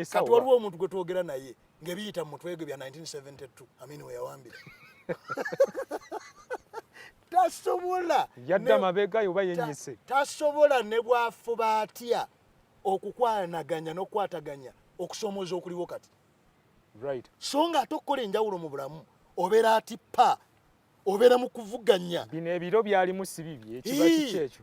kati waliwo omuntu gwe twogera naye ng'ebiyita mu mutwe gwe bya 1972 Amin we yawambira tasobola yadda mabega yoba yennyise tasobola ne bwafuba atya okukwanaganya n'okwataganya okusomooza okuliwo kati right so nga ate okukola enjawulo mu bulamu obeera ati pa obeera mu kuvuganya bino ebiro byalimu si bibye kiba kiki ekyo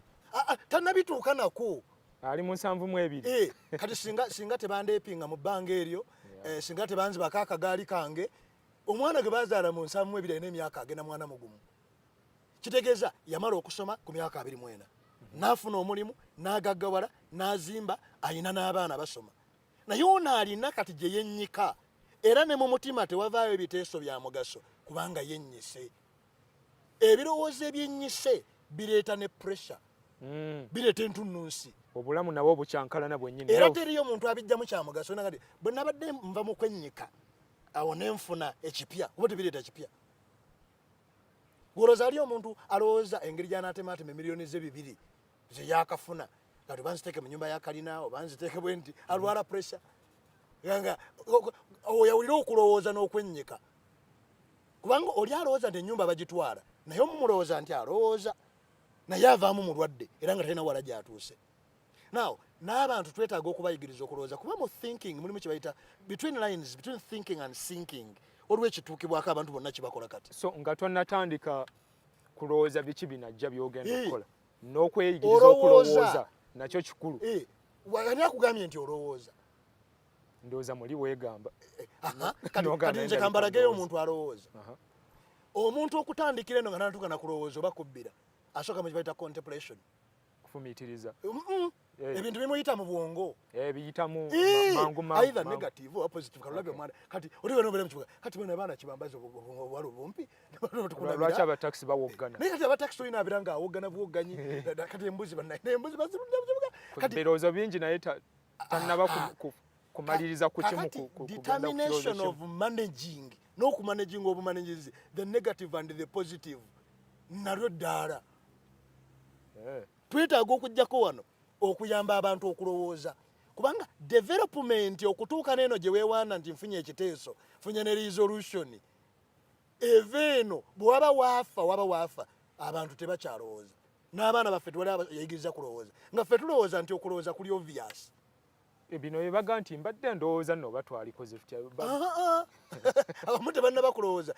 tannabituuka nako ali mu 72 kati singa tebandeepinga mu bbanga eryo singa tebanzibako akagaali kange omwana gwe bazaala mu 72 n'emyaka agenda mwana mugumu kitegeeza yamala okusoma ku myaka 24 n'afuna omulimu n'agaggawala n'azimba ayina n'abaana basoma naye ono alina kati gye yennyika era ne mu mutima tewavaayo ebiteeso bya mugaso kubanga yennyise ebirowoozo ebyennyise bireeta ne pressure bireeta entunnunsi obulamu nabwo bukyankalana bwennyini era teriyo omuntu abijjamu kya mugaso nakati bwe nabadde nva mu kwennyika awo ne nfuna ekipya oba tebireeta ekipya gwolowooza ali omuntu alowooza engeri gy'anaatemaatema emiliyoni ze 2 ze yakafuna kati oba nziteeke mu nnyumba ya kalina oba nziteeke bwe nti alwala pressure nga oyawulira okulowooza n'okwennyika kubanga oli alowooza nti ennyumba bagitwala naye omumulowooza nti alowooza naye avaamu mulwadde era nga talina wala gy'atuuse now n'abantu twetaaga okubayigiriza okulowooza kuba mu thinking mulimu kye bayita between lines between thinking and sinking waliwo ekituukibwako abantu bonna kibakola kati so nga tonnatandika kulowooza biki binajja byogenda okukola n'okweyigiriza okulowooza nakyo kikulu ani akugambye nti olowooza ndowooza muli weegamba kati nze kambalageyo omuntu alowooza omuntu okutandikira eno nga natuuka nakulowooza oba kubbira asooka mu kibayita contemplation kufumiitiriza ebintu bimuyita mu bwongo biyitamu mangu either negative or positive kalulabe omwana kati oliwe nobeera mu kibuga kati bwena abaana kibambazi obwala obumpi lwaki abataxi bawoggana naye kati abataxi olina abeera nga awoggana buwogganyi kati embuzi embuzi bazirudde mu kibuga kati birowoozo bingi naye tannaba kumaliriza ku kimu determination of managing n'okumanaging obumanagizi the negative and the positive nalyo ddaala twetaaga okujjako wano okuyamba abantu okulowooza kubanga development okutuuka n'eno gye weewaana nti nfunye ekiteeso nfunye ne resolution eveeno bwe waba waafa abantu tebakyalowooza n'abaana baffe tewali yayigiriza kulowooza nga ffe tulowooza nti okulowooza kuli obvious bino bebaga nti mbadde ndowooza nno oba twalikoze tutya abamu tebannaba kulowooza